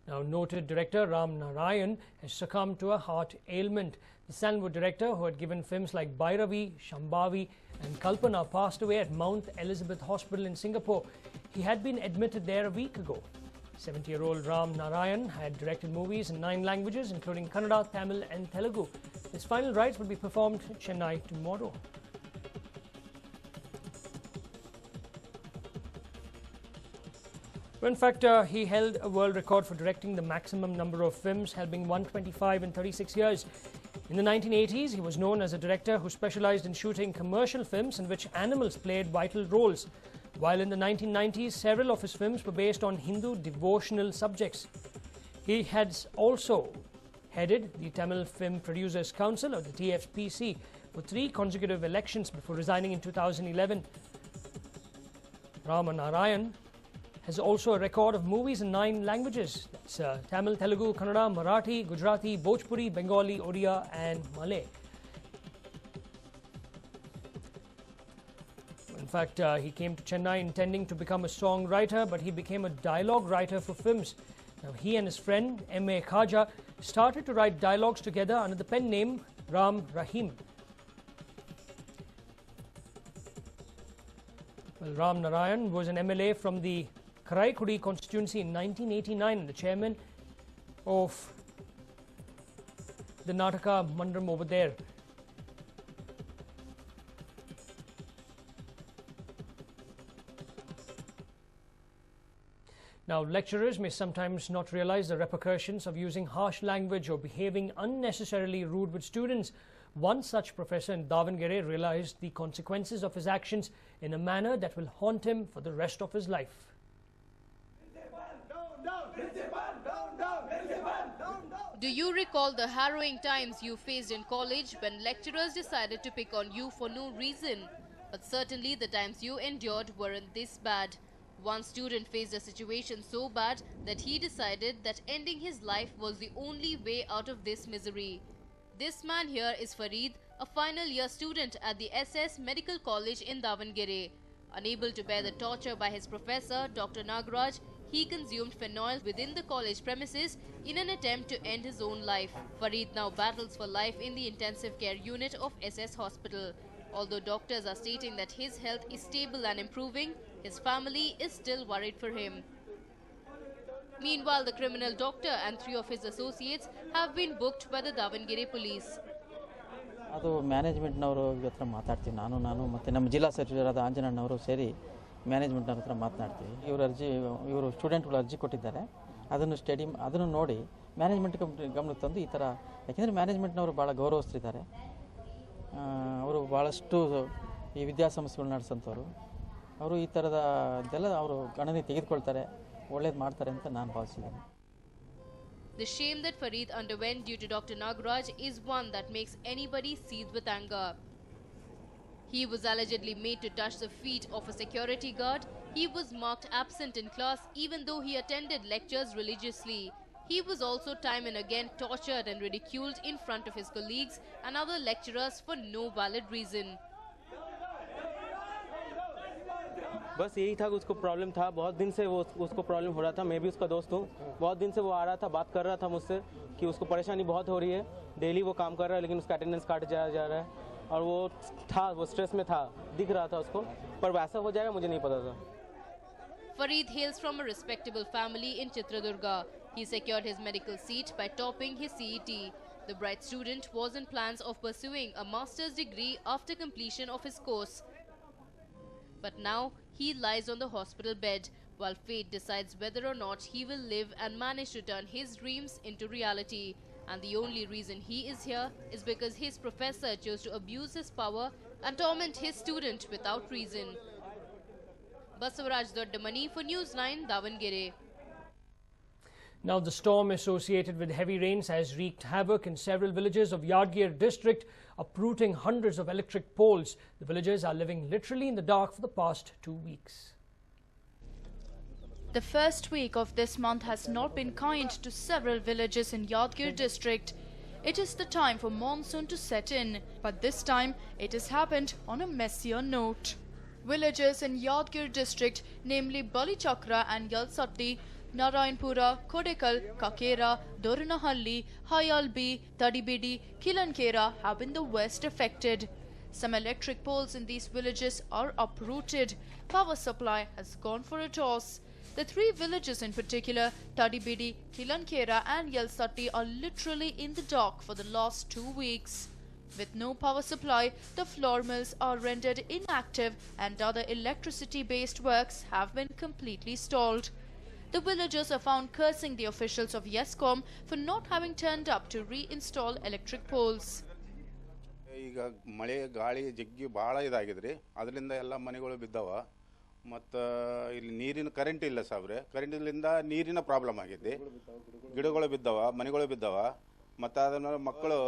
Now, noted director Ram Narayan has succumbed to a heart ailment. The Sandalwood director, who had given films like Bhairavi, Shambhavi and Kalpana, passed away at Mount Elizabeth Hospital in Singapore. He had been admitted there a week ago. 70-year-old Ram Narayan had directed movies in 9 languages, including Kannada, Tamil and Telugu. His final rites will be performed in Chennai tomorrow. In fact, he held a world record for directing the maximum number of films, helping 125 in 36 years. In the 1980s, he was known as a director who specialized in shooting commercial films in which animals played vital roles, while in the 1990s, several of his films were based on Hindu devotional subjects. He has also headed the Tamil Film Producers Council, or the TFPC, for 3 consecutive elections before resigning in 2011. Rama Narayan has also a record of movies in 9 languages. That's Tamil, Telugu, Kannada, Marathi, Gujarati, Bhojpuri, Bengali, Odia and Malay. In fact, he came to Chennai intending to become a songwriter, but he became a dialogue writer for films. Now, he and his friend M.A. Khaja started to write dialogues together under the pen name Ram Rahim. Well, Ram Narayan was an MLA from the Karaikudi constituency in 1989, the chairman of the Nataka Mandram over there. Now, lecturers may sometimes not realize the repercussions of using harsh language or behaving unnecessarily rude with students. One such professor in Davangere realized the consequences of his actions in a manner that will haunt him for the rest of his life. Do you recall the harrowing times you faced in college when lecturers decided to pick on you for no reason? But certainly the times you endured weren't this bad. One student faced a situation so bad that he decided that ending his life was the only way out of this misery. This man here is Farid, a final year student at the SS Medical College in Davangere. Unable to bear the torture by his professor, Dr. Nagaraj, he consumed phenol within the college premises in an attempt to end his own life. Farid now battles for life in the intensive care unit of SS Hospital. Although doctors are stating that his health is stable and improving, his family is still worried for him. Meanwhile, the criminal doctor and 3 of his associates have been booked by the Davangere police. ಅದು ಮ್ಯಾನೇಜ್ಮೆಂಟ್ನವರು ಹತ್ರ ಮಾತಾಡ್ತೀವಿ ನಾನು ಮತ್ತು ನಮ್ಮ ಜಿಲ್ಲಾ ಸಚಿವರಾದ ಆಂಜನಣ್ಣವರು ಸೇರಿ ಮ್ಯಾನೇಜ್ಮೆಂಟ್ನವ್ರ ಹತ್ರ ಮಾತನಾಡ್ತೀವಿ. ಇವರು ಸ್ಟೂಡೆಂಟ್ಗಳು ಅರ್ಜಿ ಕೊಟ್ಟಿದ್ದಾರೆ, ಅದನ್ನು ನೋಡಿ ಮ್ಯಾನೇಜ್ಮೆಂಟ್ ಗಮನಕ್ಕೆ ತಂದು ಈ ಥರ, ಯಾಕೆಂದರೆ ಮ್ಯಾನೇಜ್ಮೆಂಟ್ನವರು ಭಾಳ ಗೌರವಿಸ್ತಿದ್ದಾರೆ. ಅವರು ಭಾಳಷ್ಟು ಈ ವಿದ್ಯಾಸಂಸ್ಥೆಗಳು ನಡೆಸೋಂಥವ್ರು. ಅವರು ಈ ಥರದೆಲ್ಲ ಅವರು ಗಣನೆ ತೆಗೆದುಕೊಳ್ತಾರೆ, ಒಳ್ಳೇದು ಮಾಡ್ತಾರೆ ಅಂತ ನಾನು ಭಾವಿಸಿದ್ದೇನೆ. The shame that Farid underwent due to Dr. Nagaraj is one that makes anybody seethe with anger. He was allegedly made to touch the feet of a security guard. He was marked absent in class even though he attended lectures religiously. He was also time and again tortured and ridiculed in front of his colleagues and other lecturers for no valid reason. बस यही था, उसको problem था, बहुत दिन से वो उसको प्रॉब्लम हो रहा था. मैं भी उसका दोस्त हूँ. बहुत दिन से वो आ रहा था, बात कर रहा था मुझसे कि उसको परेशानी बहुत हो रही है. डेली वो काम कर रहा है लेकिन उसका अटेंडेंस काट जा रहा है और वो स्ट्रेस में था, दिख रहा था उसको. पर वैसा हो जाएगा मुझे नहीं पता था. Farid hails from a respectable family in Chitradurga. He secured his medical seat by topping his CET. The bright student was in plans of pursuing a master's degree after completion of his course. But now he lies on the hospital bed while fate decides whether or not he will live and manage to turn his dreams into reality. And the only reason he is here is because his professor chose to abuse his power and torment his student without reason. Basavaraj Doddamani for News9, Davangere. Now, the storm associated with heavy rains has wreaked havoc in several villages of Yadgir district, uprooting hundreds of electric poles. The villagers are living literally in the dark for the past 2 weeks. The first week of this month has not been kind to several villages in Yadgir district. It is the time for monsoon to set in, but this time it has happened on a messier note. Villagers in Yadgir district, namely Balichakra and Yalsatti, Narayanpura, Kodekal, Kakera, Doranahalli, Hayalbi, Tadibidi, Kilankera have been the worst affected. Some electric poles in these villages are uprooted. Power supply has gone for a toss. The three villages in particular, Tadibidi, Kilankera and Yelsatti, are literally in the dark for the last 2 weeks. With no power supply, the flour mills are rendered inactive and other electricity-based works have been completely stalled. The villagers are found cursing the officials of YESCOM for not having turned up to reinstall electric poles. ಈಗ ಮಳೆ ಗಾಳಿ ಜಗ್ಗಿ ಭಾಳ ಇದಾಗಿದ್ರಿ ಅದರಿಂದ ಎಲ್ಲ ಮನೆಗಳು ಬಿದ್ದವ ಮತ್ತು ಇಲ್ಲಿ ನೀರಿನ ಕರೆಂಟ್ ಇಲ್ಲ ಸಾಬ್ರೆ ಕರೆಂಟಿಂದ ನೀರಿನ ಪ್ರಾಬ್ಲಮ್ ಆಗೈತಿ ಗಿಡಗಳು ಬಿದ್ದವ ಮನೆಗಳು ಬಿದ್ದವ ಮತ್ತು ಅದನ್ನ ಮಕ್ಕಳು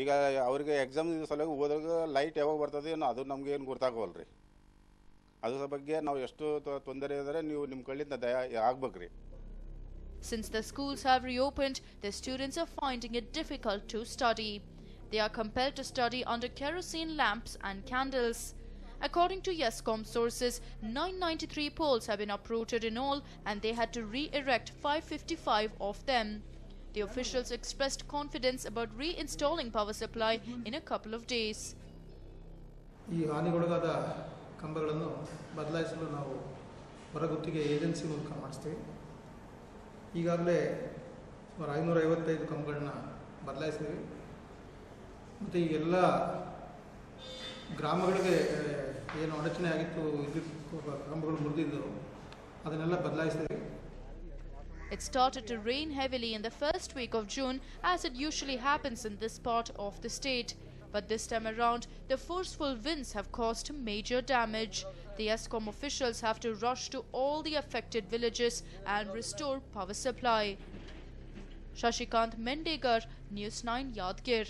ಈಗ ಅವರಿಗೆ ಎಕ್ಸಾಮ್ ಸಲುವಾಗಿ ಹೋದಾಗ ಲೈಟ್ ಯಾವಾಗ ಬರ್ತದೆ ಅದು ನಮಗೆ ಏನು ಗೊತ್ತಾಗವಲ್ರಿ ಅದರ ಬಗ್ಗೆ ನಾವು ಎಷ್ಟು ತೊಂದರೆ ಇದ್ದರೆ ನೀವು ನಿಮ್ಮ ಕಡೆಯಿಂದ ದಯ ಆಗಬೇಕ್ರಿ. Since the schools have reopened, the students are finding it difficult to study. They are compelled to study under kerosene lamps and candles. According to YESCOM sources, 993 poles have been uprooted in all and they had to re-erect 555 of them. The officials expressed confidence about reinstalling power supply in a couple of days. ಈ ಹಾನಿಗೊಳಗಾದ ಕಂಬಗಳನ್ನು ಬದಲಾಯಿಸಲು ನಾವು ಹೊರಗುತ್ತಿಗೆ agency ಮೂಲಕ ಮಾಡಿಸ್ತೀವಿ. ಈಗಾಗಲೇ ಸುಮಾರು 555 ಕಂಬಗಳನ್ನ ಬದಲಾಯಿಸಿದ್ದೀವಿ. ಮತ್ತು ಈ ಎಲ್ಲ ಗ್ರಾಮಗಳಿಗೆ ಏನು ಅಡಚಣೆ ಆಗಿತ್ತು ವಿದ್ಯುತ್ ಕಂಬಗಳು ಮುರಿದಿದ್ದು ಅದನ್ನೆಲ್ಲ ಬದಲಾಯಿಸಿದ್ದೀವಿ. It started to rain heavily in the first week of June, as it usually happens in this part of the state. But this time around, the forceful winds have caused major damage. The YESCOM officials have to rush to all the affected villages and restore power supply. Shashikant Mendegar, News9 Yadgir.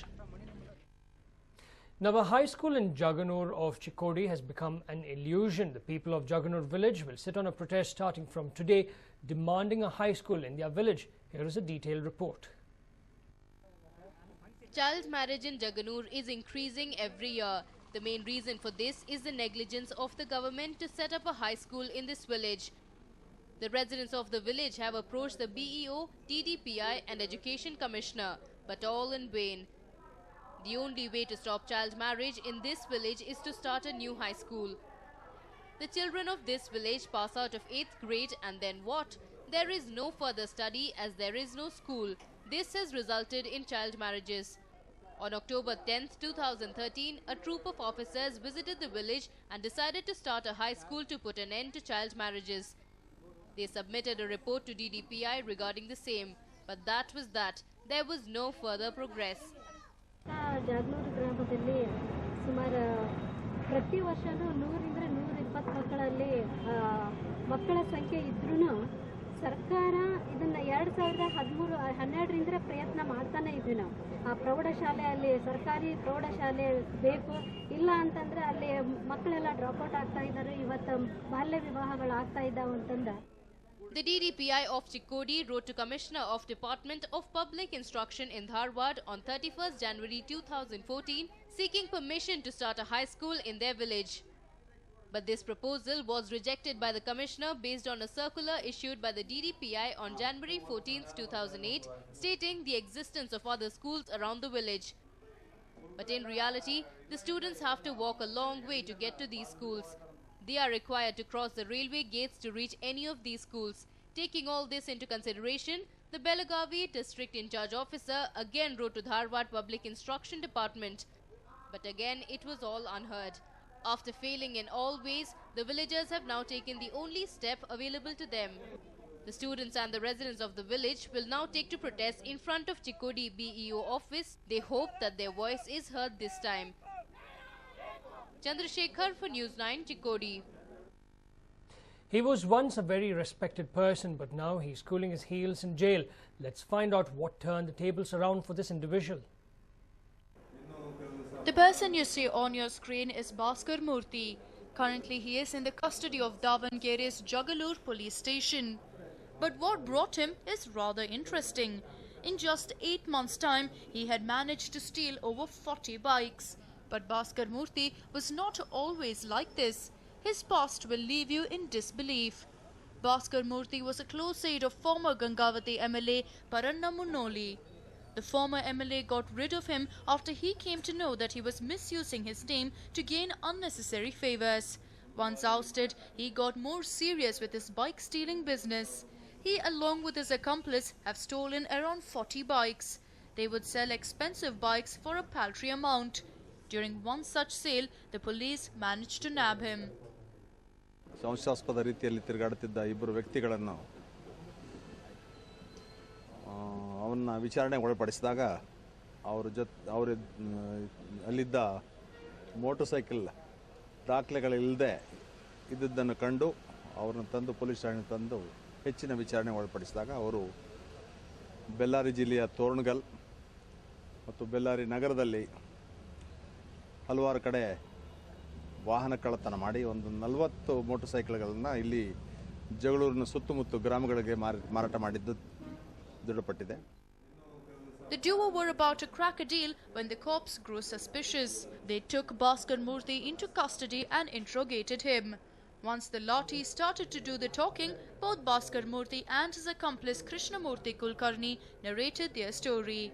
Now, a high school in Jaganur of Chikodi has become an illusion. The people of Jaganur village will sit on a protest starting from today, demanding a high school in their village. Here is a detailed report. Child marriage in Jaganur is increasing every year. The main reason for this is the negligence of the government to set up a high school in this village. The residents of the village have approached the BEO, DDPI and Education Commissioner, but all in vain. The only way to stop child marriage in this village is to start a new high school. The children of this village pass out of 8th grade and then what? There is no further study as there is no school. This has resulted in child marriages. On October 10th, 2013, a troop of officers visited the village and decided to start a high school to put an end to child marriages. They submitted a report to DDPI regarding the same, but that was that. There was no further progress. Jaganur ಗ್ರಾಮದಲ್ಲಿ ಸುಮಾರು ಪ್ರತಿ ವರ್ಷವೂ 100ರಿಂದ 120 ಮಕ್ಕಳಲ್ಲಿ ಮಕ್ಕಳ ಸಂಖ್ಯೆ ಇದ್ರೂ ಸರ್ಕಾರ ಇದನ್ನು 2012ರಿಂದ ಪ್ರಯತ್ನ ಮಾಡ್ತಾನೆ ಇದ್ವಿ ನಾವು. ಆ ಪ್ರೌಢಶಾಲೆಯಲ್ಲಿ ಸರ್ಕಾರಿ ಪ್ರೌಢಶಾಲೆ ಬೇಕು, ಇಲ್ಲ ಅಂತಂದರೆ ಅಲ್ಲಿ ಮಕ್ಕಳೆಲ್ಲ ಡ್ರಾಪ್ಔಟ್ ಆಗ್ತಾ ಇದ್ದಾರೆ. ಇವತ್ತು ಬಾಲ್ಯ ವಿವಾಹಗಳು ಆಗ್ತಾ ಇದ್ದಾವೆ ಅಂತಂದ. The DDPI of Chikodi wrote to Commissioner of Department of Public Instruction in Dharwad on 31st January 2014 seeking permission to start a high school in their village. But this proposal was rejected by the Commissioner based on a circular issued by the DDPI on January 14th, 2008 stating the existence of other schools around the village. But in reality, the students have to walk a long way to get to these schools. They are required to cross the railway gates to reach any of these schools. Taking all this into consideration, the Belagavi district in charge officer again wrote to Dharwad Public Instruction Department. But again, it was all unheard. After failing in all ways, the villagers have now taken the only step available to them. The students and the residents of the village will now take to protest in front of Chikodi BEO office. They hope that their voice is heard this time. Chandrasekhar for News9, Chikodi. He was once a very respected person, but now he's cooling his heels in jail. Let's find out what turned the tables around for this individual. The person you see on your screen is Bhaskar Murthy. Currently, he is in the custody of Davangere's Jagalur police station. But what brought him is rather interesting. In just 8 months' time, he had managed to steal over 40 bikes. But Bhaskar Murthy was not always like this. His past will leave you in disbelief. Bhaskar Murthy was a close aide of former Gangavati MLA Paranna Munnoli. The former MLA got rid of him after he came to know that he was misusing his name to gain unnecessary favours. Once ousted, he got more serious with his bike stealing business. He, along with his accomplice, have stolen around 40 bikes. They would sell expensive bikes for a paltry amount. During one such sale, the police managed to nab him. ಸಂಶಯಾಸ್ಪದ ರೀತಿಯಲ್ಲಿ ತಿರುಗಾಡುತ್ತಿದ್ದ ಇಬ್ಬರು ವ್ಯಕ್ತಿಗಳನ್ನು ಅವನ್ನ ವಿಚಾರಣೆಗೆ ಒಳಪಡಿಸಿದಾಗ ಅವರ ಅಲ್ಲಿದ್ದ motor cycle ದಾಖಲೆಗಳಿಲ್ಲದೆ ಇದ್ದದ್ದನ್ನು ಕಂಡು ಅವ್ರನ್ನ ತಂದು ಪೊಲೀಸ್ ಠಾಣೆಗೆ ತಂದು ಹೆಚ್ಚಿನ ವಿಚಾರಣೆಗೆ ಒಳಪಡಿಸಿದಾಗ ಅವರು ಬೆಳ್ಳಾರಿ ಜಿಲ್ಲೆಯ ತೋರಣಗಲ್ ಮತ್ತು ಬೆಳ್ಳಾರಿ ನಗರದಲ್ಲಿ ಹಲವಾರು ಕಡೆ ವಾಹನ ಕಳ್ಳತನ ಮಾಡಿ ಒಂದು 40 ಮೋಟರ್ ಸೈಕಲ್ಗಳನ್ನು ಇಲ್ಲಿ ಜಗಳೂರಿನ ಸುತ್ತಮುತ್ತ ಗ್ರಾಮಗಳಿಗೆ ಮಾರಾಟ ಮಾಡಿದ್ದು ದೃಢಪಟ್ಟಿದೆ. The duo were about to crack a deal when the cops grew suspicious. They took Bhaskar Murthy into custody and interrogated him. Once the Lati started to do the talking, both Bhaskar Murthy and his accomplice Krishnamurthy Kulkarni narrated their story.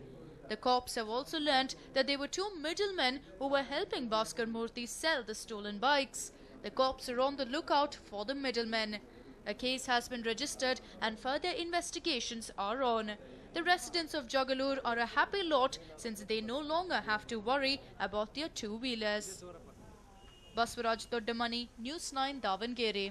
The cops have also learnt that there were two middlemen who were helping Bhaskar Murthy sell the stolen bikes. The cops are on the lookout for the middlemen. A case has been registered and further investigations are on. The residents of Jagalur are a happy lot since they no longer have to worry about their two-wheelers. Baswaraj Toddamani, News9, Davangere.